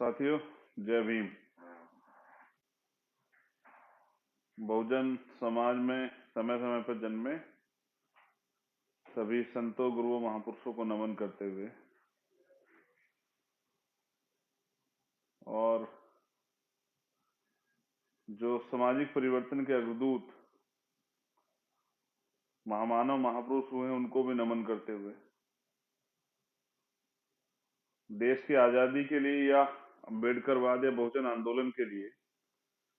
साथियों, जय भीम। बहुजन समाज में समय समय पर जन्मे सभी संतों, गुरुओं, महापुरुषों को नमन करते हुए और जो सामाजिक परिवर्तन के अग्रदूत महामानव महापुरुष हुए हैं उनको भी नमन करते हुए देश की आजादी के लिए या अम्बेडकरवाद या बहुजन आंदोलन के लिए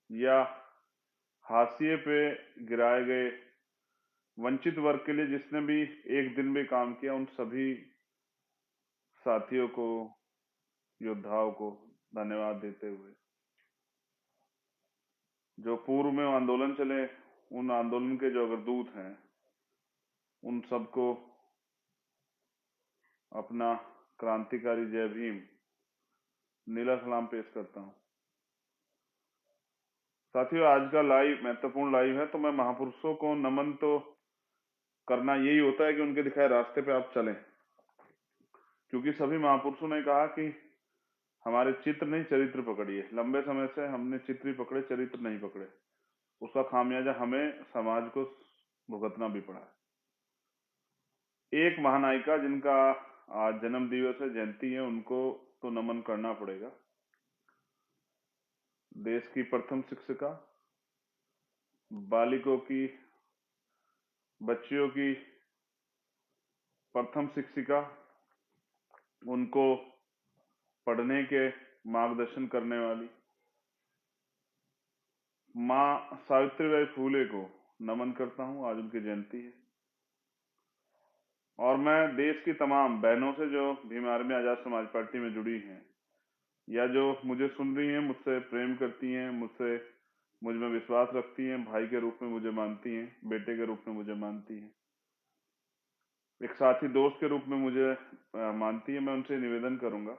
या हाशिए पे गिराए गए वंचित वर्ग के लिए जिसने भी एक दिन भी काम किया, उन सभी साथियों को, योद्धाओं को धन्यवाद देते हुए जो पूर्व में आंदोलन चले, उन आंदोलन के जो अग्रदूत हैं, उन सबको अपना क्रांतिकारी जय भीम नीला सलाम पेश करता हूं। साथियों, आज का लाइव महत्वपूर्ण लाइव है, तो मैं महापुरुषों को नमन तो करना यही होता है कि उनके दिखाए रास्ते पे आप चलें, क्योंकि सभी महापुरुषों ने कहा कि हमारे चित्र नहीं चरित्र पकड़िए। लंबे समय से हमने चित्र ही पकड़े, चरित्र नहीं पकड़े। उसका खामियाजा हमें समाज को भुगतना भी पड़ा है। एक महानायिका जिनका आज जन्म दिवस है, जयंती है, उनको तो नमन करना पड़ेगा। देश की प्रथम शिक्षिका, बालिकों की, बच्चियों की प्रथम शिक्षिका, उनको पढ़ने के मार्गदर्शन करने वाली माँ सावित्रीबाई फूले को नमन करता हूं। आज उनकी जयंती है और मैं देश की तमाम बहनों से जो भीम आर्मी आजाद समाज पार्टी में जुड़ी हैं या जो मुझे सुन रही हैं, मुझसे प्रेम करती हैं, मुझ में विश्वास रखती हैं, भाई के रूप में मुझे मानती हैं, बेटे के रूप में मुझे मानती हैं, एक साथी दोस्त के रूप में मुझे मानती है, मैं उनसे निवेदन करूंगा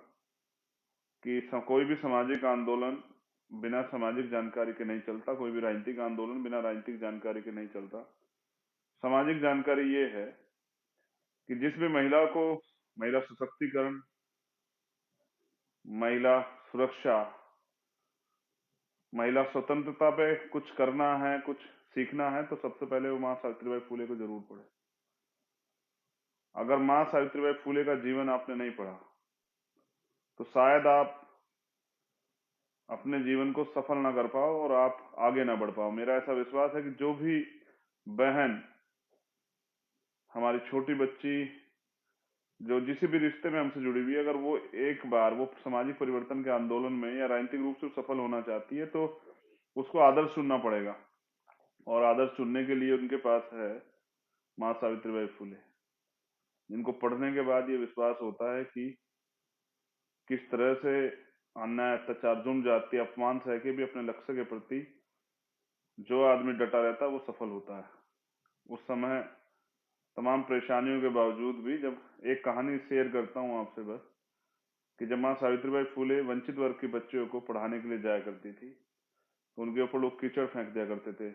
कि कोई भी सामाजिक आंदोलन बिना सामाजिक जानकारी के नहीं चलता, कोई भी राजनीतिक आंदोलन बिना राजनीतिक जानकारी के नहीं चलता। सामाजिक जानकारी ये है कि जिस भी महिला को महिला सशक्तिकरण, महिला सुरक्षा, महिला स्वतंत्रता पे कुछ करना है, कुछ सीखना है, तो सबसे पहले वो माँ सावित्रीबाई फूले को जरूर पढ़े। अगर माँ सावित्रीबाई फूले का जीवन आपने नहीं पढ़ा तो शायद आप अपने जीवन को सफल ना कर पाओ और आप आगे ना बढ़ पाओ। मेरा ऐसा विश्वास है कि जो भी बहन, हमारी छोटी बच्ची, जो जिस भी रिश्ते में हमसे जुड़ी हुई है, अगर वो एक बार वो सामाजिक परिवर्तन के आंदोलन में या राजनीतिक रूप से सफल होना चाहती है तो उसको आदर्श चुनना पड़ेगा, और आदर्श चुनने के लिए उनके पास है माँ सावित्रीबाई फूले, जिनको पढ़ने के बाद ये विश्वास होता है कि किस तरह से अन्याय, अत्याचार, जुर्म, जाति, अपमान सह के भी अपने लक्ष्य के प्रति जो आदमी डटा रहता है वो सफल होता है। उस समय तमाम परेशानियों के बावजूद भी, जब एक कहानी शेयर करता हूँ आपसे बस, कि जब माँ सावित्रीबाई फूले वंचित वर्ग के बच्चों को पढ़ाने के लिए जाया करती थी तो उनके ऊपर लोग कीचड़ फेंक दिया करते थे,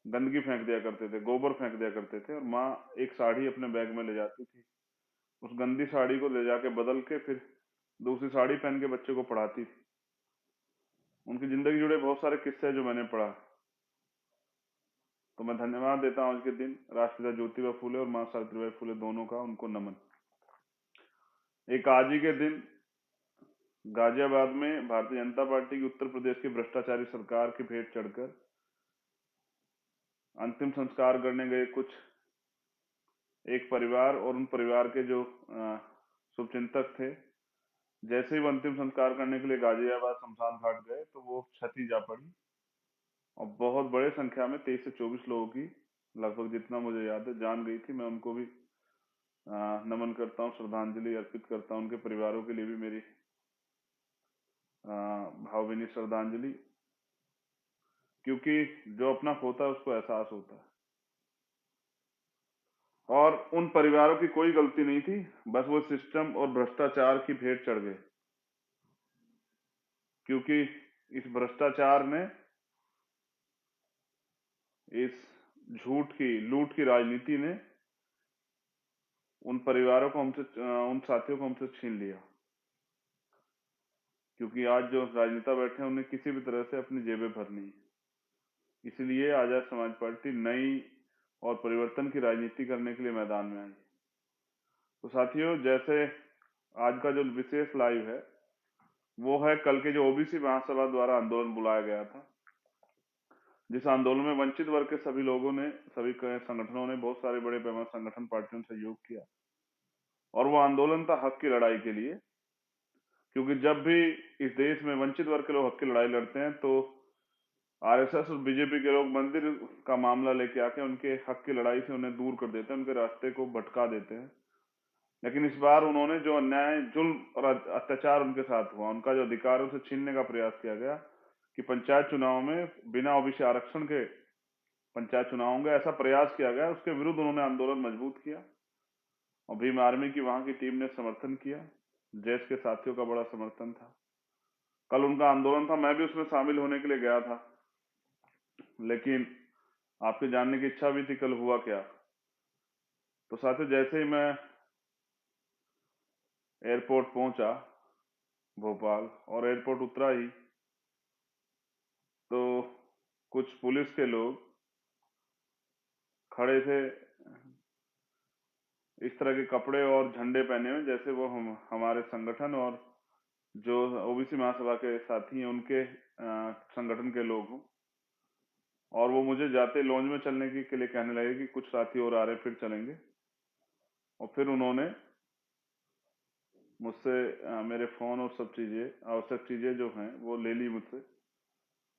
गंदगी फेंक दिया करते थे, गोबर फेंक दिया करते थे, और माँ एक साड़ी अपने बैग में ले जाती थी। उस गंदी साड़ी को ले जाके बदल के फिर दूसरी साड़ी पहन के बच्चे को पढ़ाती थी। उनकी जिंदगी जुड़े बहुत सारे किस्से जो मैंने पढ़ा, तो मैं धन्यवाद देता हूँ आज के दिन राष्ट्रपिता ज्योतिबा फूले और माँ सावित्रीबाई फूले दोनों का, उनको नमन। एक आज ही के दिन गाजियाबाद में भारतीय जनता पार्टी की उत्तर प्रदेश की भ्रष्टाचारी सरकार की भेंट चढ़कर अंतिम संस्कार करने गए कुछ एक परिवार और उन परिवार के जो शुभचिंतक थे, जैसे ही वो अंतिम संस्कार करने के लिए गाजियाबाद शमशान घाट गए तो वो क्षति जा पड़ी और बहुत बड़े संख्या में 23 से 24 लोगों की, लगभग जितना मुझे याद है, जान गई थी। मैं उनको भी नमन करता हूँ, श्रद्धांजलि अर्पित करता हूँ। उनके परिवारों के लिए भी मेरी भावभीनी श्रद्धांजलि, क्योंकि जो अपना खोता है उसको एहसास होता है, और उन परिवारों की कोई गलती नहीं थी, बस वो सिस्टम और भ्रष्टाचार की भेंट चढ़ गए, क्योंकि इस भ्रष्टाचार ने, इस झूठ की, लूट की राजनीति ने उन परिवारों को हमसे, उन साथियों को हमसे छीन लिया। क्योंकि आज जो राजनेता बैठे हैं उन्हें किसी भी तरह से अपनी जेबें भरनी है। इसलिए आजाद समाज पार्टी नई और परिवर्तन की राजनीति करने के लिए मैदान में आई। तो साथियों, जैसे आज का जो विशेष लाइव है वो है कल के जो ओबीसी महासभा द्वारा आंदोलन बुलाया गया था, जिस आंदोलन में वंचित वर्ग के सभी लोगों ने, सभी संगठनों ने, बहुत सारे बड़े पैमाने संगठन पार्टियों ने सहयोग किया। और वो आंदोलन था हक की लड़ाई के लिए, क्योंकि जब भी इस देश में वंचित वर्ग के लोग हक की लड़ाई लड़ते हैं तो आरएसएस और बीजेपी के लोग मंदिर का मामला लेके आके उनके हक की लड़ाई से उन्हें दूर कर देते हैं, उनके रास्ते को भटका देते हैं। लेकिन इस बार उन्होंने जो अन्याय, जुल्म और अत्याचार उनके साथ हुआ, उनका जो अधिकार है उसे छीनने का प्रयास किया गया कि पंचायत चुनाव में बिना ओबीसी आरक्षण के पंचायत चुनाव होंगे, ऐसा प्रयास किया गया। उसके विरुद्ध उन्होंने आंदोलन मजबूत किया और भीम आर्मी की वहां की टीम ने समर्थन किया। जैश के साथियों का बड़ा समर्थन था। कल उनका आंदोलन था, मैं भी उसमें शामिल होने के लिए गया था, लेकिन आपके जानने की इच्छा भी थी कल हुआ क्या। तो साथियों, जैसे ही मैं एयरपोर्ट पहुंचा भोपाल और एयरपोर्ट उतरा ही तो कुछ पुलिस के लोग खड़े थे, इस तरह के कपड़े और झंडे पहने हुए जैसे वो हमारे संगठन और जो ओबीसी महासभा के साथी हैं उनके संगठन के लोग हों। और वो मुझे जाते लॉन्ज में चलने के लिए कहने लगे कि कुछ साथी और आ रहे, फिर चलेंगे। और फिर उन्होंने मुझसे मेरे फोन और सब चीजें, आवश्यक चीजें जो हैं वो ले ली मुझसे।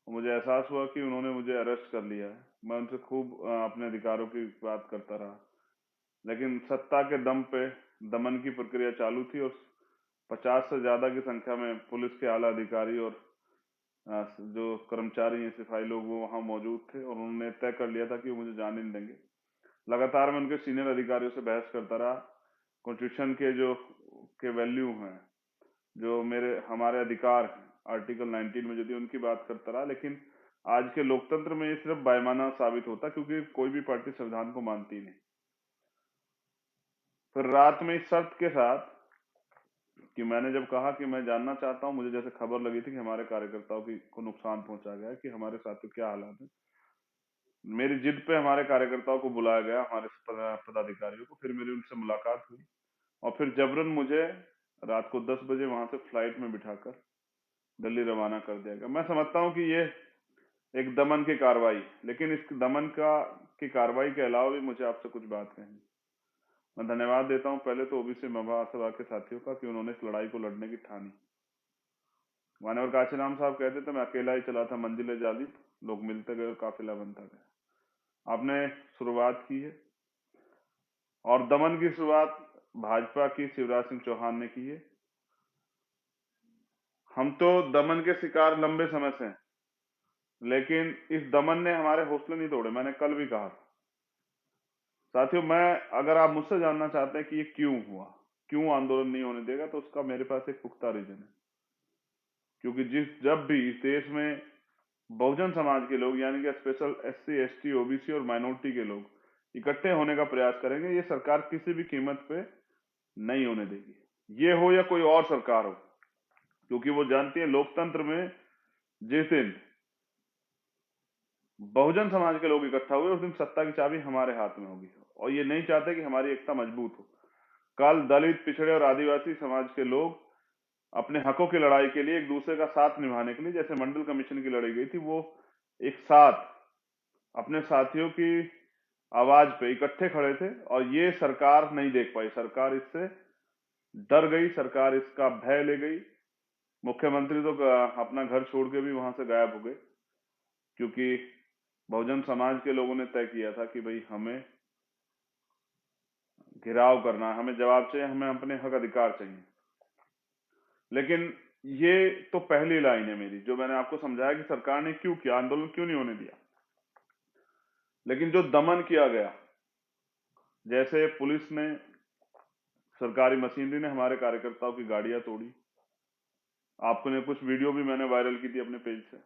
मुझे एहसास हुआ कि उन्होंने मुझे अरेस्ट कर लिया है। मैं उनसे खूब अपने अधिकारों की बात करता रहा, लेकिन सत्ता के दम पे दमन की प्रक्रिया चालू थी और 50 से ज्यादा की संख्या में पुलिस के आला अधिकारी और जो कर्मचारी हैं, सिपाही लोग, वो वहां मौजूद थे और उन्होंने तय कर लिया था कि वो मुझे जाने नहीं देंगे। लगातार मैं उनके सीनियर अधिकारियों से बहस करता रहा, कॉन्स्टिट्यूशन के जो के वैल्यू हैं, जो हमारे अधिकार हैं आर्टिकल 19 में, यदि उनकी बात करता रहा। लेकिन आज के लोकतंत्र में ये सिर्फ बेईमाना साबित होता, क्योंकि कोई भी पार्टी संविधान को मानती नहीं। फिर रात में इस शर्त के साथ कि मैंने जब कहा कि मैं जानना चाहता हूं, मुझे जैसे खबर लगी थी कि हमारे कार्यकर्ताओं को नुकसान पहुंचा गया है, कि हमारे साथियों क्या हालात है, मेरी जिद पे हमारे कार्यकर्ताओं को बुलाया गया, हमारे पदाधिकारियों को। फिर मेरी उनसे मुलाकात हुई और फिर जबरन मुझे रात को 10 बजे वहां से फ्लाइट में बिठाकर दिल्ली रवाना कर दिया गया। मैं समझता हूं कि ये एक दमन की कार्रवाई, लेकिन इस दमन की कार्रवाई के अलावा भी मुझे आपसे कुछ बात कहनी। मैं धन्यवाद देता हूं पहले तो ओबीसी महासभा के साथियों का कि उन्होंने इस लड़ाई को लड़ने की ठानी। मान्यवर काशीराम साहब कहते थे, मैं अकेला ही चला था मंजिले जाली, लोग मिलते गए और काफिला बनता गया। आपने शुरुआत की है और दमन की शुरुआत भाजपा की शिवराज सिंह चौहान ने की है। हम तो दमन के शिकार लंबे समय से हैं, लेकिन इस दमन ने हमारे हौसले नहीं तोड़े। मैंने कल भी कहा था साथियों, अगर आप मुझसे जानना चाहते हैं कि ये क्यों हुआ, क्यों आंदोलन नहीं होने देगा, तो उसका मेरे पास एक पुख्ता रीजन है। क्योंकि जब भी इस देश में बहुजन समाज के लोग, यानी कि स्पेशल SC ST OBC और माइनॉरिटी के लोग इकट्ठे होने का प्रयास करेंगे, ये सरकार किसी भी कीमत पे नहीं होने देगी, ये हो या कोई और सरकार हो। क्योंकि वो जानती है लोकतंत्र में जिस दिन बहुजन समाज के लोग इकट्ठा हुए उस दिन सत्ता की चाबी हमारे हाथ में होगी। और ये नहीं चाहते कि हमारी एकता मजबूत हो। कल दलित, पिछड़े और आदिवासी समाज के लोग अपने हकों की लड़ाई के लिए एक दूसरे का साथ निभाने के लिए, जैसे मंडल कमीशन की लड़ाई गई थी, वो एक साथ अपने साथियों की आवाज पे इकट्ठे खड़े थे। और ये सरकार नहीं देख पाई, सरकार इससे डर गई, सरकार इसका भय ले गई। मुख्यमंत्री तो अपना घर छोड़ के भी वहां से गायब हो गए, क्योंकि बहुजन समाज के लोगों ने तय किया था कि भाई हमें घेराव करना है, हमें जवाब चाहिए, हमें अपने हक अधिकार चाहिए। लेकिन ये तो पहली लाइन है मेरी, जो मैंने आपको समझाया कि सरकार ने क्यों किया, आंदोलन क्यों नहीं होने दिया। लेकिन जो दमन किया गया, जैसे पुलिस ने, सरकारी मशीनरी ने हमारे कार्यकर्ताओं की गाड़ियां तोड़ी। आपको ने कुछ वीडियो भी मैंने वायरल की थी अपने पेज से,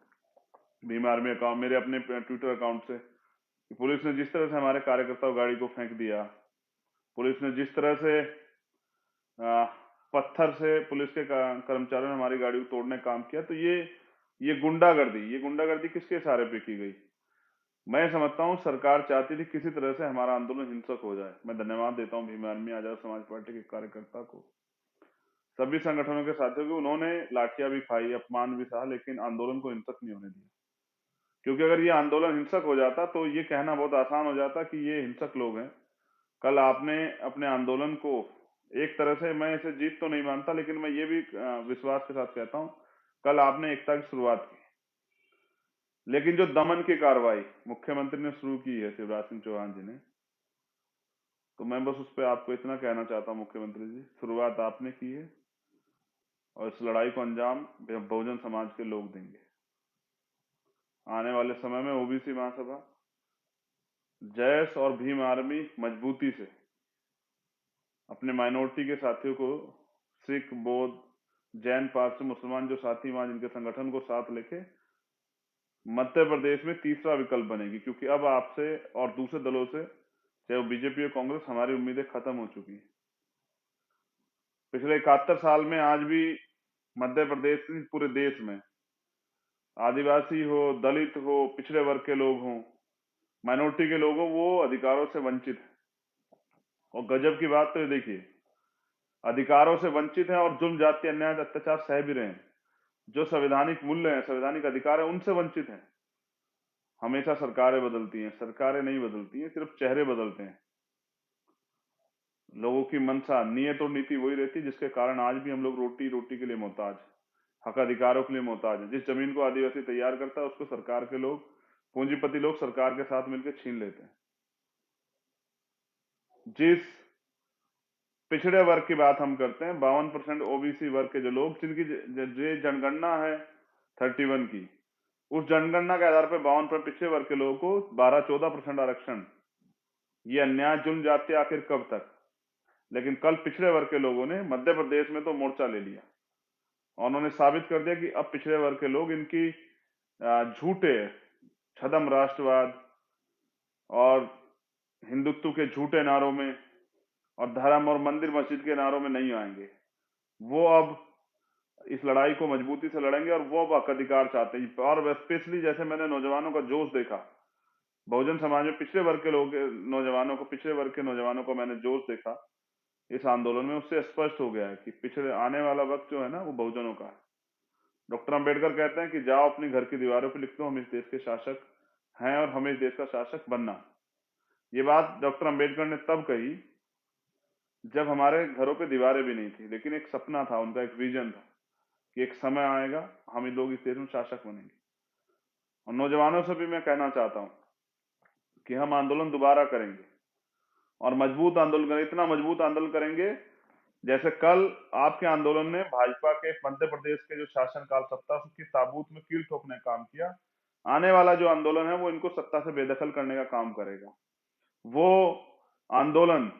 भीम आर्मी अकाउंट, मेरे अपने ट्विटर अकाउंट से। पुलिस ने जिस तरह से हमारे कार्यकर्ताओं गाड़ी को फेंक दिया, पुलिस ने जिस तरह से पत्थर से पुलिस के कर्मचारियों ने हमारी गाड़ी को तोड़ने का काम किया। तो ये गुंडागर्दी किसके इशारे पे की गई? मैं समझता हूँ सरकार चाहती थी किसी तरह से हमारा आंदोलन हिंसक हो जाए। मैं धन्यवाद देता हूँ भीम आर्मी आजाद समाज पार्टी के कार्यकर्ता को, सभी संगठनों के साथियों को। उन्होंने लाठियां भी खाई, अपमान भी सहा, लेकिन आंदोलन को हिंसक नहीं होने दिया। क्योंकि अगर ये आंदोलन हिंसक हो जाता तो ये कहना बहुत आसान हो जाता कि ये हिंसक लोग हैं। कल आपने अपने आंदोलन को एक तरह से, मैं इसे जीत तो नहीं मानता, लेकिन मैं ये भी विश्वास के साथ कहता हूं, कल आपने एकता की शुरुआत की। लेकिन जो दमन की कार्रवाई मुख्यमंत्री ने शुरू की है शिवराज सिंह चौहान जी ने, तो मैं बस उस पर आपको इतना कहना चाहता हूं, मुख्यमंत्री जी, शुरुआत आपने की है और इस लड़ाई को अंजाम बहुजन समाज के लोग देंगे। आने वाले समय में ओबीसी महासभा, जैस और भीम आर्मी मजबूती से अपने माइनॉरिटी के साथियों को, सिख, बौद्ध, जैन, पारसी, मुसलमान जो साथी वहां जिनके संगठन को साथ लेके मध्य प्रदेश में तीसरा विकल्प बनेगी। क्योंकि अब आपसे और दूसरे दलों से, चाहे वो बीजेपी और कांग्रेस, हमारी उम्मीदें खत्म हो चुकी हैं। पिछले 71 साल में आज भी मध्य प्रदेश की, पूरे देश में आदिवासी हो, दलित हो, पिछड़े वर्ग के लोग हों, माइनॉरिटी के लोग हों, वो अधिकारों से वंचित है। और गजब की बात तो ये देखिए, अधिकारों से वंचित है और जुल्म, जाति, अन्याय, अत्याचार सह भी रहे हैं। जो संवैधानिक मूल्य हैं, संवैधानिक अधिकार है, उनसे वंचित हैं। हमेशा सरकारें बदलती हैं, सरकारें नहीं बदलती हैं, सिर्फ चेहरे बदलते हैं। लोगों की मंशा, नियत और नीति वही रहती है, जिसके कारण आज भी हम लोग रोटी के लिए मोहताज, हक अधिकारों के लिए मोहताज है। जिस जमीन को आदिवासी तैयार करता है, उसको सरकार के लोग, पूंजीपति लोग सरकार के साथ मिलकर छीन लेते हैं। जिस पिछड़े वर्ग की बात हम करते हैं, 52% ओबीसी वर्ग के जो लोग, जिनकी जो जनगणना है 31 की, उस जनगणना के आधार पर 52% पिछड़े वर्ग के लोगों को 12-14% आरक्षण, ये अन्याय, जुल्म, जाति आखिर कब तक? लेकिन कल पिछड़े वर्ग के लोगों ने मध्य प्रदेश में तो मोर्चा ले लिया और उन्होंने साबित कर दिया कि अब पिछड़े वर्ग के लोग इनकी झूठे छदम राष्ट्रवाद और हिंदुत्व के झूठे नारों में और धर्म और मंदिर मस्जिद के नारों में नहीं आएंगे। वो अब इस लड़ाई को मजबूती से लड़ेंगे और वो अब हक अधिकार चाहते हैं। और स्पेशली जैसे मैंने नौजवानों का जोश देखा, बहुजन समाज में पिछड़े वर्ग के लोग, नौजवानों को, पिछड़े वर्ग के नौजवानों को मैंने जोश देखा इस आंदोलन में, उससे स्पष्ट हो गया है कि पिछड़े आने वाला वक्त जो है ना, वो बहुजनों का है। डॉक्टर अंबेडकर कहते हैं कि जाओ अपनी घर की दीवारों पर लिख दो, हम इस देश के शासक हैं और हमें इस देश का शासक बनना। ये बात डॉक्टर अंबेडकर ने तब कही जब हमारे घरों पे दीवारें भी नहीं थी, लेकिन एक सपना था उनका, एक विजन था कि एक समय आएगा हम ही लोग इस देश में शासक बनेंगे। और नौजवानों से भी मैं कहना चाहता हूं कि हम आंदोलन दोबारा करेंगे और मजबूत आंदोलन करेंगे, इतना मजबूत आंदोलन करेंगे जैसे कल आपके आंदोलन ने भाजपा के मध्य प्रदेश के जो शासनकाल, सत्ता की ताबूत में कील ठोकने का काम किया। आने वाला जो आंदोलन है वो इनको सत्ता से बेदखल करने का काम करेगा। वो आंदोलन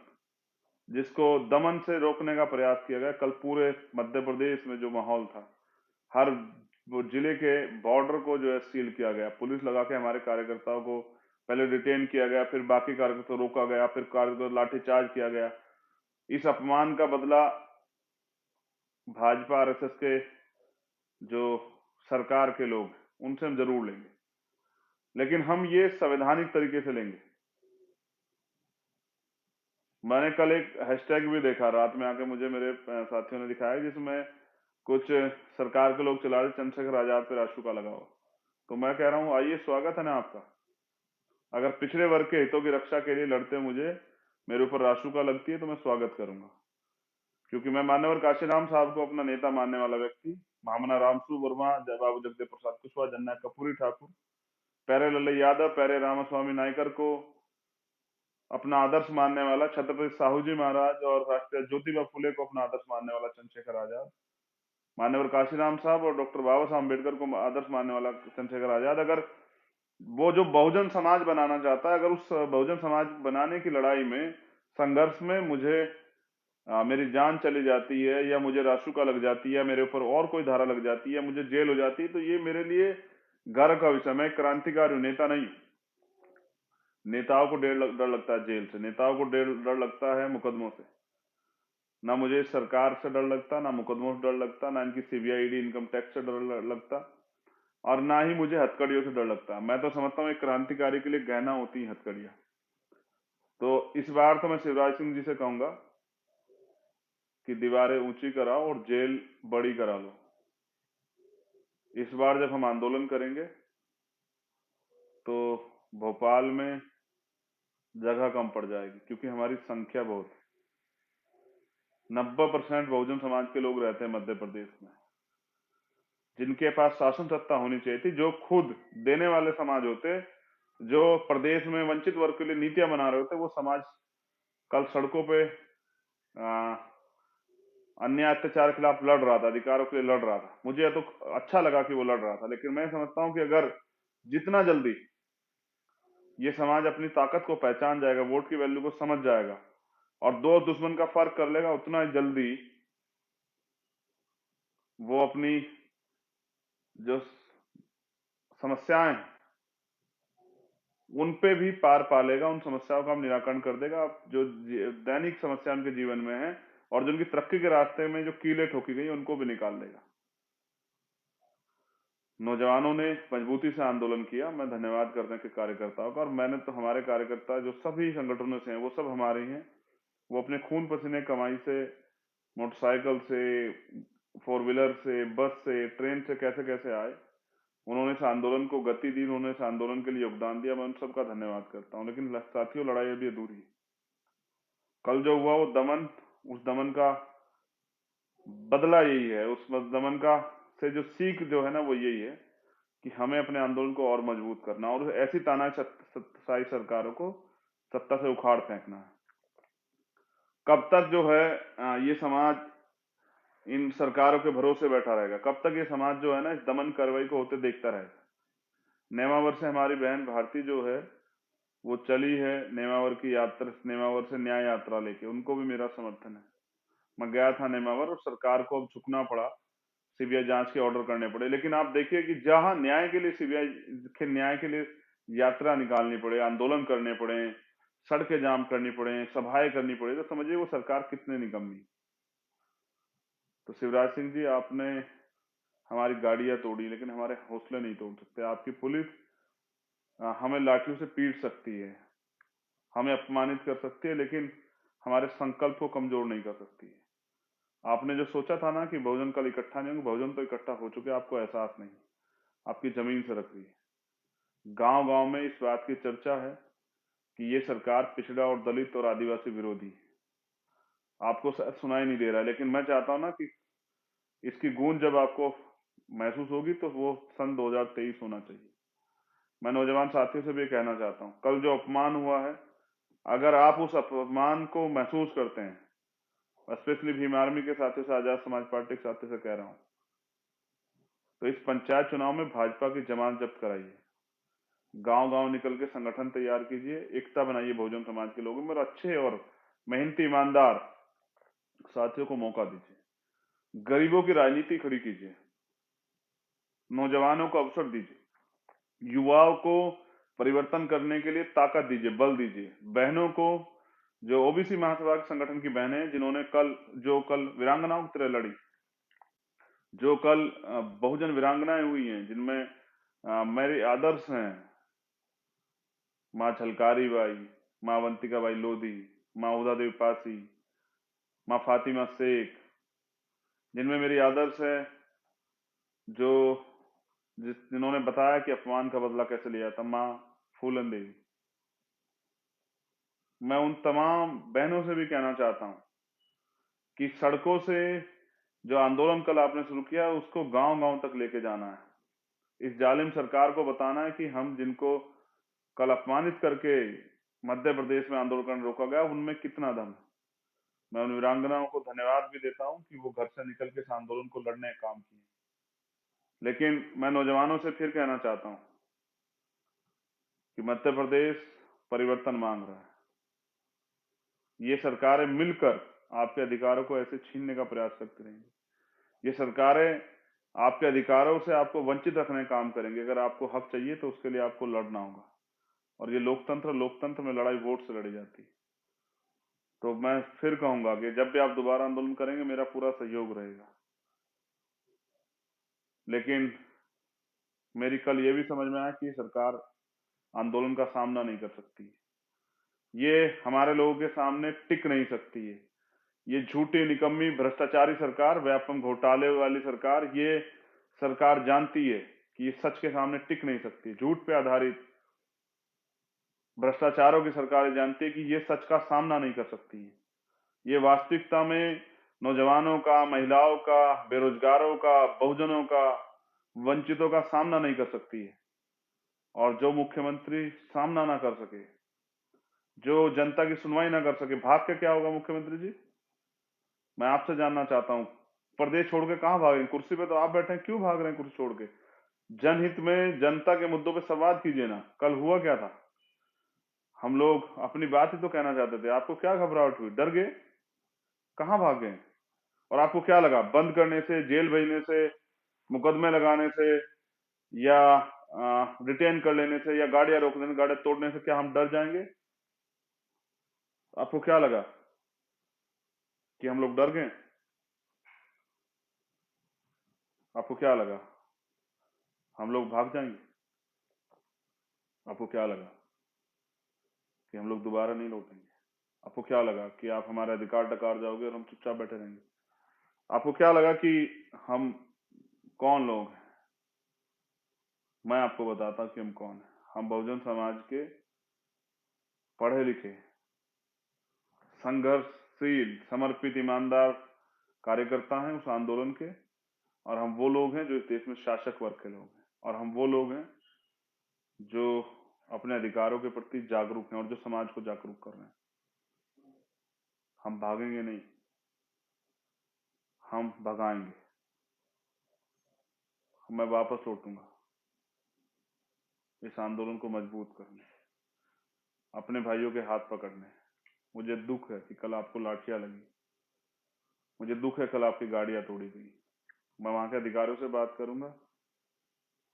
जिसको दमन से रोकने का प्रयास किया गया, कल पूरे मध्य प्रदेश में जो माहौल था, हर वो जिले के बॉर्डर को जो है सील किया गया, पुलिस लगा के हमारे कार्यकर्ताओं को पहले डिटेन किया गया, फिर बाकी कार्यकर्ताओं को रोका गया, फिर कार्यकर्ताओं लाठीचार्ज किया गया। इस अपमान का बदला भाजपा आरएसएस के जो सरकार के लोग, उनसे हम जरूर लेंगे, लेकिन हम ये संवैधानिक तरीके से लेंगे। मैंने कल एक हैशटैग भी देखा, रात में आके मुझे मेरे साथियों ने दिखाया, जिसमें कुछ सरकार के लोग चला रहे, चंद्रशेखर आजाद पे राशुका लगाओ। तो मैं कह रहा हूं, आइए, स्वागत है ना आपका। अगर पिछड़े वर्ग के हितों की रक्षा के लिए लड़ते मुझे मेरे ऊपर राशुका लगती है तो मैं स्वागत करूंगा। क्योंकि मैं मान्यवर काशीराम साहब को अपना नेता मानने वाला व्यक्ति, भामना रामसू वर्मा, बाबू जगदेव प्रसाद कुशवाहा, जन्ना कपूरी ठाकुर, प्यारे लल्लू यादव, प्यारे रामास्वामी नायकर को अपना आदर्श मानने वाला छत्रपति साहू जी महाराज और राष्ट्रीय ज्योतिबा फुले को अपना आदर्श मानने वाला चंद्रशेखर आजाद, मान्यवर काशीराम साहब और डॉक्टर बाबा साहब अम्बेडकर को आदर्श मानने वाला चंद्रशेखर आजाद, अगर वो जो बहुजन समाज बनाना चाहता है, अगर उस बहुजन समाज बनाने की लड़ाई में, संघर्ष में मुझे मेरी जान चली जाती है, या मुझे राशुका लग जाती है, या मेरे ऊपर और कोई धारा लग जाती है, या मुझे जेल हो जाती है, तो ये मेरे लिए गर्व का विषय। मैं क्रांतिकारी हूं, नेता नहीं। नेताओं को डर लगता है जेल से, नेताओं को डर लगता है मुकदमों से। ना मुझे सरकार से डर लगता, ना मुकदमों से डर लगता, ना इनकी सीबीआई ईडी इनकम टैक्स से डर लगता, और ना ही मुझे हथकड़ियों से डर लगता। मैं तो समझता हूँ एक क्रांतिकारी के लिए गहना होती है हथकड़ियां। तो इस बार तो मैं शिवराज सिंह जी से कहूंगा कि दीवारें ऊंची कराओ और जेल बड़ी करा लो। इस बार जब हम आंदोलन करेंगे तो भोपाल में जगह कम पड़ जाएगी, क्योंकि हमारी संख्या बहुत है। 90% बहुजन समाज के लोग रहते हैं मध्य प्रदेश में, जिनके पास शासन सत्ता होनी चाहिए थी, जो खुद देने वाले समाज होते, जो प्रदेश में वंचित वर्ग के लिए नीतियां बना रहे होते, वो समाज कल सड़कों पे अन्याय अत्याचार के खिलाफ लड़ रहा था, अधिकारों के लिए लड़ रहा था। मुझे तो अच्छा लगा कि वो लड़ रहा था, लेकिन मैं समझता हूं कि अगर जितना जल्दी ये समाज अपनी ताकत को पहचान जाएगा, वोट की वैल्यू को समझ जाएगा और दोस्त दुश्मन का फर्क कर लेगा, उतना ही जल्दी वो अपनी जो समस्याएं उन पे भी पार पालेगा, उन समस्याओं का हम निराकरण कर देगा। जो दैनिक समस्या उनके जीवन में है और जो उनकी तरक्की के रास्ते में जो कीलें ठोकी गई उनको भी निकाल देगा। नौजवानों ने मजबूती से आंदोलन किया, मैं धन्यवाद करने के कार्यकर्ताओं का। और मैंने तो, हमारे कार्यकर्ता जो सभी संगठनों से हैं वो सब हमारे ही हैं। वो अपने खून पसीने कमाई से, मोटरसाइकिल से, फोर व्हीलर से, बस से, ट्रेन से कैसे कैसे आए, उन्होंने इस आंदोलन को गति दी, उन्होंने इस आंदोलन के लिए योगदान दिया। मैं उन सबका धन्यवाद करता हूँ। लेकिन साथियों, लड़ाई अभी अधूरी है। कल जो हुआ वो दमन, उस दमन का बदला यही है, उस दमन का से जो सीख जो है ना, वो यही है कि हमें अपने आंदोलन को और मजबूत करना और ऐसी तानाशाही सरकारों को सत्ता से उखाड़ फेंकना है। कब तक जो है ये समाज इन सरकारों के भरोसे बैठा रहेगा? कब तक ये समाज जो है ना इस दमन कार्रवाई को होते देखता रहेगा? नेमावर से हमारी बहन भारती जो है वो चली है, नेमावर की यात्रा, नेमावर से न्याय यात्रा लेके, उनको भी मेरा समर्थन है। मैं गया था नेमावर और सरकार को अब झुकना पड़ा, सीबीआई जांच के ऑर्डर करने पड़े। लेकिन आप देखिए कि जहां न्याय के लिए सीबीआई के न्याय के लिए यात्रा निकालनी पड़े, आंदोलन करने पड़े, सड़कें जाम करनी पड़े, सभाएं करनी पड़े, तो समझिए वो सरकार कितने निकम्मी। तो शिवराज सिंह जी, आपने हमारी गाड़ियां तोड़ी, लेकिन हमारे हौसले नहीं तोड़ सकते। आपकी पुलिस हमें लाठियों से पीट सकती है, हमें अपमानित कर सकती है, लेकिन हमारे संकल्प को कमजोर नहीं कर सकती है। आपने जो सोचा था ना कि बहुजन कल इकट्ठा नहीं होंगे, बहुजन तो इकट्ठा हो चुके, आपको एहसास नहीं, आपकी जमीन से रख रही है। गांव गांव में इस बात की चर्चा है कि ये सरकार पिछड़ा और दलित और आदिवासी विरोधी है। आपको शायद सुनाई नहीं दे रहा है, लेकिन मैं चाहता हूं ना कि इसकी गूंज जब आपको महसूस होगी तो वो सन 2023 होना चाहिए। मैं नौजवान साथियों से भी कहना चाहता हूँ, कल जो अपमान हुआ है, अगर आप उस अपमान को महसूस करते हैं, स्पेशली भीम आर्मी के साथियों से, आजाद समाज पार्टी के साथियों से कह रहा हूं, तो इस पंचायत चुनाव में भाजपा की जमानत जब्त कराइए, गांव गांव निकल के संगठन तैयार कीजिए, एकता बनाइए बहुजन समाज के लोगों में, और अच्छे और मेहनती ईमानदार साथियों को मौका दीजिए। गरीबों की राजनीति खड़ी कीजिए, नौजवानों को अवसर दीजिए, युवाओं को परिवर्तन करने के लिए ताकत दीजिए, बल दीजिए। बहनों को, जो ओबीसी महासभा के संगठन की बहनें हैं, जिन्होंने कल वीरांगनाओं की तरह लड़ी, जो कल बहुजन वीरांगनाएं हुई हैं, जिनमें मेरे आदर्श हैं माँ झलकारी बाई, माँ अवंतिका बाई लोधी, माँ उदा देवी पासी, माँ फातिमा शेख, जिनमें मेरी आदर्श है, जो जिन्होंने बताया कि अपमान का बदला कैसे लिया था, माँ फूलन देवी। मैं उन तमाम बहनों से भी कहना चाहता हूं कि सड़कों से जो आंदोलन कल आपने शुरू किया उसको गांव गांव तक लेके जाना है। इस जालिम सरकार को बताना है कि हम जिनको कल अपमानित करके मध्य प्रदेश में आंदोलन करने रोका गया, उनमें कितना दम है। मैं उन वीरांगनाओं को धन्यवाद भी देता हूं कि वो घर से निकल के इस आंदोलन को लड़ने का काम किए। लेकिन मैं नौजवानों से फिर कहना चाहता हूं कि मध्य प्रदेश परिवर्तन मांग रहा है। ये सरकारें मिलकर आपके अधिकारों को ऐसे छीनने का प्रयास करती रहेंगी। ये सरकारें आपके अधिकारों से आपको वंचित रखने का काम करेंगे। अगर आपको हक चाहिए तो उसके लिए आपको लड़ना होगा। और ये लोकतंत्र में लड़ाई वोट से लड़ी जाती है। तो मैं फिर कहूंगा कि जब भी आप दोबारा आंदोलन करेंगे मेरा पूरा सहयोग रहेगा। लेकिन मेरी कल ये भी समझ में आया कि सरकार आंदोलन का सामना नहीं कर सकती, ये हमारे लोगों के सामने टिक नहीं सकती है। ये झूठी, निकम्मी, भ्रष्टाचारी सरकार, व्यापम घोटाले वाली सरकार, ये सरकार जानती है कि ये सच के सामने टिक नहीं सकती। झूठ पे आधारित भ्रष्टाचारों की सरकार जानती है कि ये सच का सामना नहीं कर सकती है। ये वास्तविकता में नौजवानों का, महिलाओं का, बेरोजगारों का, बहुजनों का, वंचितों का सामना नहीं कर सकती है। और जो मुख्यमंत्री सामना ना कर सके, जो जनता की सुनवाई ना कर सके, भाग के क्या होगा मुख्यमंत्री जी? मैं आपसे जानना चाहता हूं, प्रदेश छोड़ के कहां भाग रहे हैं? कुर्सी पे तो आप बैठे हैं, क्यों भाग रहे हैं कुर्सी छोड़ के? जनहित में, जनता के मुद्दों पे संवाद कीजिए ना। कल हुआ क्या था? हम लोग अपनी बात ही तो कहना चाहते थे, आपको क्या घबराहट हुई? डर गए? कहां भाग गए? और आपको क्या लगा बंद करने से, जेल भेजने से, मुकदमे लगाने से, या रिटेन कर लेने से, या गाड़ियां रोक देने, गाड़ियां तोड़ने से क्या हम डर जाएंगे? आपको क्या लगा कि हम लोग डर गए? आपको क्या लगा हम लोग भाग जाएंगे? आपको क्या लगा कि हम लोग दोबारा नहीं लौटेंगे? आपको क्या लगा कि आप हमारे अधिकार डकार जाओगे और हम चुपचाप बैठे रहेंगे? आपको क्या लगा कि हम कौन लोग हैं? मैं आपको बताता कि हम कौन हैं। हम बहुजन समाज के पढ़े लिखे, संघर्षशील, समर्पित, ईमानदार कार्यकर्ता हैं उस आंदोलन के। और हम वो लोग हैं जो इस देश में शासक वर्ग के लोग हैं। और हम वो लोग हैं जो अपने अधिकारों के प्रति जागरूक हैं और जो समाज को जागरूक कर रहे हैं। हम भागेंगे नहीं, हम भगाएंगे। मैं वापस लौटूंगा इस आंदोलन को मजबूत करने, अपने भाइयों के हाथ पकड़ने। मुझे दुख है कि कल आपको लाठियां लगी, मुझे दुख है कल आपकी गाड़ियां तोड़ी गई। मैं वहां के अधिकारियों से बात करूंगा,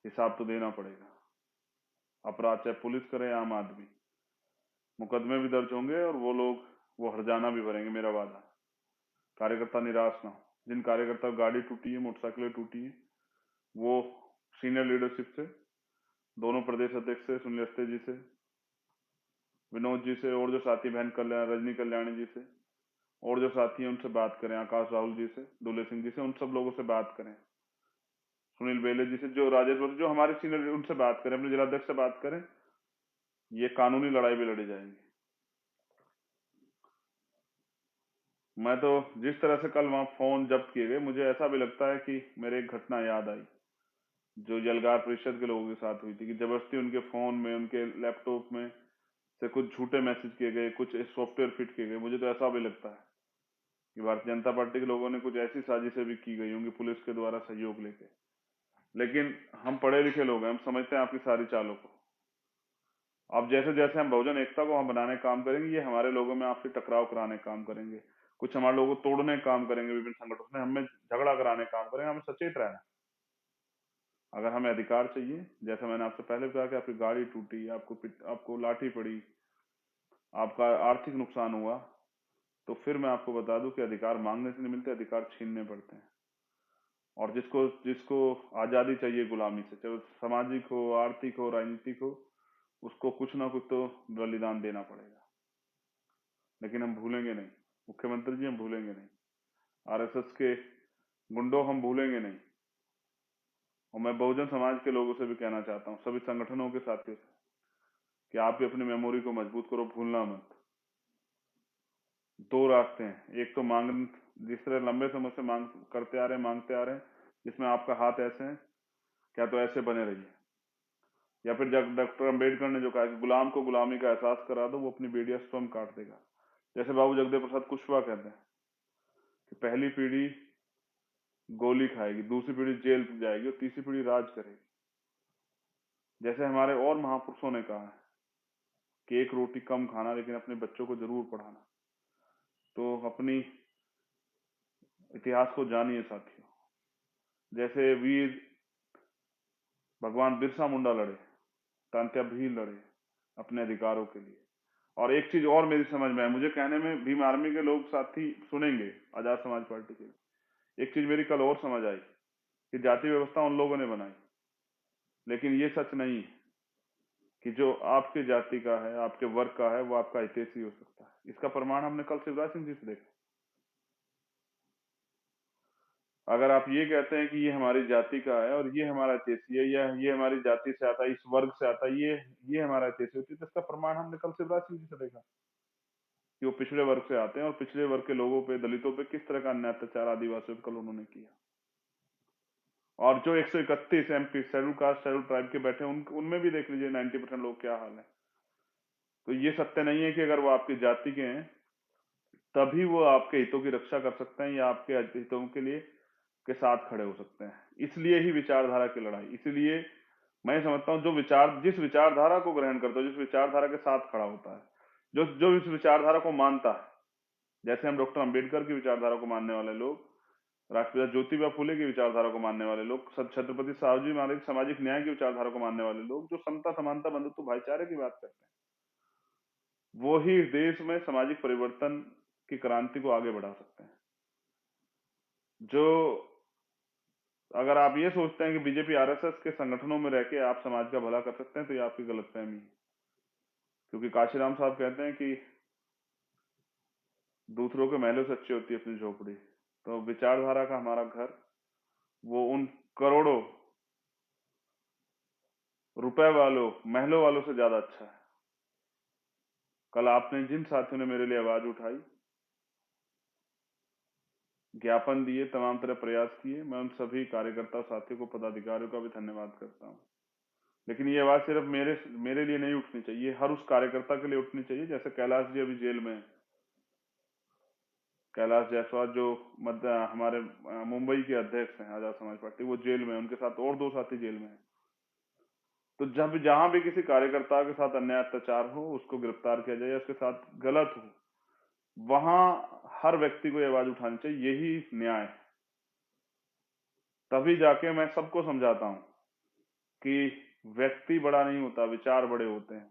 हिसाब तो देना पड़ेगा। अपराध चाहे पुलिस करे या आम आदमी, मुकदमे भी दर्ज होंगे और वो लोग वो हर्जाना भी भरेंगे, मेरा वादा। कार्यकर्ता निराश ना हो। जिन कार्यकर्ता की गाड़ी टूटी है, मोटरसाइकिलें टूटी है, वो सीनियर लीडरशिप से, दोनों प्रदेश अध्यक्ष से, सुनील अवस्थी जी से, विनोद जी से, और जो साथी बहन कल्याण, रजनी कल्याणी जी से, और जो साथी हैं उनसे बात करें, आकाश राहुल जी से, दुले सिंह जी से, उन सब लोगों से बात करें, सुनील बेले जी से, जो राजेश, जो हमारे सीनियर, उनसे बात करें, अपने जिलाध्यक्ष से बात करें। ये कानूनी लड़ाई भी लड़ी जाएगी। मैं तो जिस तरह से कल वहां फोन जब्त किए गए, मुझे ऐसा भी लगता है कि मेरे एक घटना याद आई जो यलगार परिषद के लोगों के साथ हुई थी, कि जबरदस्ती उनके फोन में, उनके लैपटॉप में से कुछ झूठे मैसेज किए गए, कुछ सॉफ्टवेयर फिट किए गए। मुझे तो ऐसा भी लगता है कि भारतीय जनता पार्टी के लोगों ने कुछ ऐसी साजिशें भी की गई होंगी पुलिस के द्वारा सहयोग लेके। लेकिन हम पढ़े लिखे लोग हैं, हम समझते हैं आपकी सारी चालों को। अब जैसे जैसे हम बहुजन एकता को हम बनाने का काम करेंगे, ये हमारे लोगों में आपसे टकराव कराने का काम करेंगे, कुछ हमारे लोगों को तोड़ने का काम करेंगे, विभिन्न संगठनों में हमें झगड़ा कराने का काम करेंगे। हमें सचेत रहना। अगर हमें अधिकार चाहिए, जैसा मैंने आपसे पहले कहा कि आपकी गाड़ी टूटी, आपको लाठी पड़ी, आपका आर्थिक नुकसान हुआ, तो फिर मैं आपको बता दूं कि अधिकार मांगने से नहीं मिलते, अधिकार छीनने पड़ते हैं। और जिसको जिसको आजादी चाहिए गुलामी से, चाहे वो सामाजिक हो, आर्थिक हो, राजनीतिक हो, उसको कुछ ना कुछ तो बलिदान देना पड़ेगा। लेकिन हम भूलेंगे नहीं मुख्यमंत्री जी, हम भूलेंगे नहीं। आरएसएस के गुंडों हम भूलेंगे नहीं। और मैं बहुजन समाज के लोगों से भी कहना चाहता हूँ, सभी संगठनों के साथियों से, कि आप भी अपनी मेमोरी को मजबूत करो, भूलना मत। दो रास्ते हैं, एक तो मांग, जिस तरह लंबे समय से मांग करते आ रहे हैं, मांगते आ रहे हैं, जिसमें आपका हाथ ऐसे है, क्या तो ऐसे बने रहिए। या फिर जब डॉक्टर अंबेडकर ने जो कहा कि गुलाम को गुलामी का एहसास करा दो, वो अपनी बेड़ियां स्वयं काट देगा। जैसे बाबू जगदेव प्रसाद कुशवाहा कहते हैं कि पहली पीढ़ी गोली खाएगी, दूसरी पीढ़ी जेल जाएगी और तीसरी पीढ़ी राज करेगी। जैसे हमारे और महापुरुषों ने कहा है कि एक रोटी कम खाना, लेकिन अपने बच्चों को जरूर पढ़ाना। तो अपनी इतिहास को जानिए साथियों। जैसे वीर भगवान बिरसा मुंडा लड़े, तांत्या भील लड़े अपने अधिकारों के लिए, और एक चीज और मेरी समझ में है, मुझे कहने में भीम आर्मी के लोग साथी सुनेंगे, आजाद समाज पार्टी के, एक चीज मेरी कल और समझ आई कि जाति व्यवस्था उन लोगों ने बनाई, लेकिन ये सच नहीं है कि जो आपके जाति का है, आपके वर्ग का है, वो आपका हितैषी हो सकता है। इसका प्रमाण हमने कल शिवराज सिंह जी से देखा। अगर आप ये कहते हैं कि ये हमारी जाति का है और ये हमारा हितैषी है, या ये हमारी जाति से आता है, इस वर्ग से आता है, ये हमारा हितैषी होती है, तो इसका प्रमाण हमने कल शिवराज सिंह जी से देखा कि वो पिछड़े वर्ग से आते हैं और पिछड़े वर्ग के लोगों पे, दलितों पे किस तरह का अन्याय अत्याचार आदिवासियों पे कल उन्होंने किया। और जो 131 MP schedule caste schedule tribe के बैठे उनमें भी देख लीजिए 90% लोग क्या हाल है। तो ये सत्य नहीं है कि अगर वो आपकी जाति के हैं तभी वो आपके हितों की रक्षा कर सकते हैं या आपके हितों के लिए के साथ खड़े हो सकते हैं। इसलिए ही विचारधारा की लड़ाई, इसलिए मैं समझता हूँ जिस विचारधारा को ग्रहण करता है, जिस विचारधारा के साथ खड़ा होता है, जो जो इस विचारधारा को मानता है, जैसे हम डॉक्टर अंबेडकर की विचारधारा को मानने वाले लोग, राष्ट्रपिता ज्योतिबा फुले की विचारधारा को मानने वाले लोग, छत्रपति साहूजी महाराज सामाजिक न्याय की विचारधारा को मानने वाले लोग, जो समता समानता बंधुत्व भाईचारे की बात करते हैं, वो ही इस देश में सामाजिक परिवर्तन की क्रांति को आगे बढ़ा सकते हैं। जो अगर आप ये सोचते हैं कि बीजेपी आरएसएस के संगठनों में रह के आप समाज का भला कर सकते हैं, तो ये आपकी गलतफहमी है। क्योंकि काशीराम साहब कहते हैं कि दूसरों के महलों से अच्छी होती है अपनी झोपड़ी। तो विचारधारा का हमारा घर वो उन करोड़ों रुपए वालों महलों वालों से ज्यादा अच्छा है। कल आपने जिन साथियों ने मेरे लिए आवाज उठाई, ज्ञापन दिए, तमाम तरह प्रयास किए, मैं उन सभी कार्यकर्ता साथियों को, पदाधिकारियों का भी धन्यवाद करता हूँ। लेकिन ये आवाज सिर्फ मेरे लिए नहीं उठनी चाहिए, हर उस कार्यकर्ता के लिए उठनी चाहिए। जैसे कैलाश जी अभी जेल में है, कैलाश जायसवाल जो हमारे मुंबई के अध्यक्ष हैं आजाद समाज पार्टी, वो जेल में है, उनके साथ और 2 साथी जेल में है। तो जब जहां भी किसी कार्यकर्ता के साथ अन्याय अत्याचार हो, उसको गिरफ्तार किया जाए या उसके साथ गलत हो, वहां हर व्यक्ति को ये आवाज उठानी चाहिए। यही न्याय है। तभी जाके मैं सबको समझाता हूं कि व्यक्ति बड़ा नहीं होता, विचार बड़े होते हैं,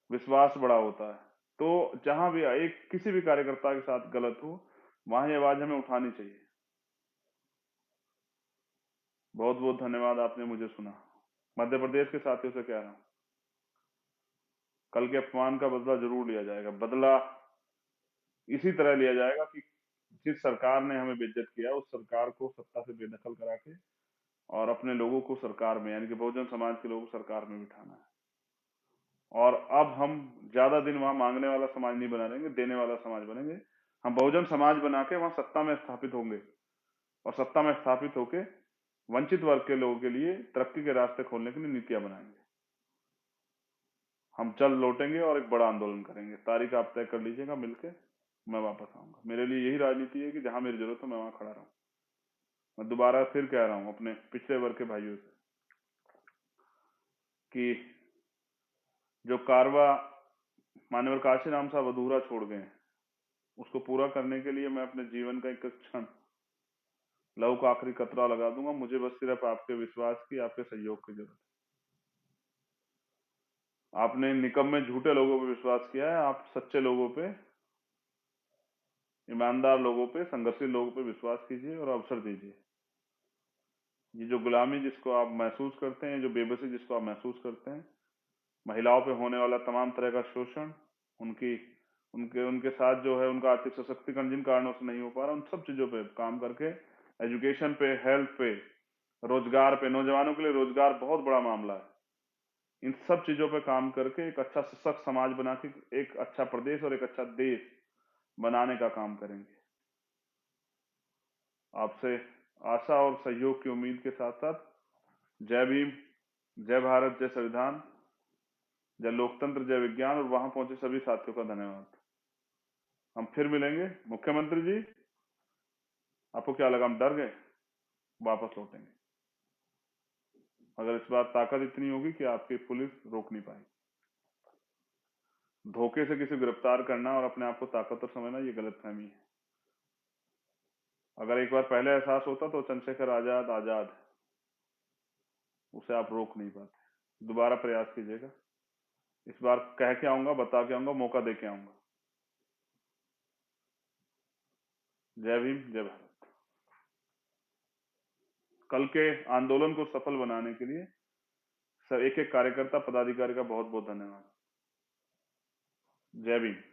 विश्वास बड़ा होता है। तो जहां भी एक किसी भी कार्यकर्ता के साथ गलत हो, वहां ये आवाज हमें उठानी चाहिए। बहुत बहुत धन्यवाद, आपने मुझे सुना। मध्य प्रदेश के साथियों से कह रहा हूं, कल के अपमान का बदला जरूर लिया जाएगा। बदला इसी तरह लिया जाएगा कि जिस सरकार ने हमें बेइज्जत किया, उस सरकार को सत्ता से बेदखल करा के और अपने लोगों को सरकार में, यानी कि बहुजन समाज के लोगों को सरकार में बिठाना है। और अब हम ज्यादा दिन वहां मांगने वाला समाज नहीं बना रहेंगे, देने वाला समाज बनेंगे। हम बहुजन समाज बना के वहां सत्ता में स्थापित होंगे और सत्ता में स्थापित होके वंचित वर्ग के लोगों के लिए तरक्की के रास्ते खोलने के लिए नीतियां बनाएंगे। हम जल्द लौटेंगे और एक बड़ा आंदोलन करेंगे। तारीख आप तय कर लीजिएगा, मिलके मैं वापस आऊंगा। मेरे लिए यही राजनीति है कि जहां मेरी जरूरत हो मैं वहां खड़ा रहूं। मैं दोबारा फिर कह रहा हूं अपने पिछड़े वर्ग के भाइयों से कि जो कारवा मान्यवर काशीराम साहब अधूरा छोड़ गए, उसको पूरा करने के लिए मैं अपने जीवन का एक क्षण, लहू का आखिरी कतरा लगा दूंगा। मुझे बस सिर्फ आपके विश्वास की, आपके सहयोग की जरूरत है। आपने निकम्मे झूठे लोगों पे विश्वास किया है, आप सच्चे लोगों पे, ईमानदार लोगों पे, संघर्षशील लोगों पे विश्वास कीजिए और अवसर दीजिए। ये जो गुलामी जिसको आप महसूस करते हैं, जो बेबसी जिसको आप महसूस करते हैं, महिलाओं पे होने वाला तमाम तरह का शोषण, उनकी उनके उनके साथ जो है उनका आर्थिक सशक्तिकरण जिन कारणों से नहीं हो पा रहा, उन सब चीजों पे काम करके, एजुकेशन पे, हेल्थ पे, रोजगार पे, नौजवानों के लिए रोजगार बहुत बड़ा मामला है, इन सब चीजों पे काम करके एक अच्छा सशक्त समाज बना के एक अच्छा प्रदेश और एक अच्छा देश बनाने का काम करेंगे। आपसे आशा और सहयोग की उम्मीद के साथ साथ जय भीम, जय भारत, जय संविधान, जय लोकतंत्र, जय विज्ञान, और वहां पहुंचे सभी साथियों का धन्यवाद। हम फिर मिलेंगे। मुख्यमंत्री जी, आपको क्या लगा हम डर गए? वापस लौटेंगे अगर इस बार ताकत इतनी होगी कि आपकी पुलिस रोक नहीं पाएगी। धोखे से किसी गिरफ्तार करना और अपने आप को ताकतवर समझना, ये गलतफहमी है। अगर एक बार पहले एहसास होता तो चंद्रशेखर आजाद आजाद है, उसे आप रोक नहीं पाते। दोबारा प्रयास कीजिएगा। इस बार कह के आऊंगा, बता के आऊंगा, मौका दे के आऊंगा। जय भीम, जय भारत। कल के आंदोलन को सफल बनाने के लिए सब एक एक कार्यकर्ता पदाधिकारी का बहुत बहुत धन्यवाद। जय भीम।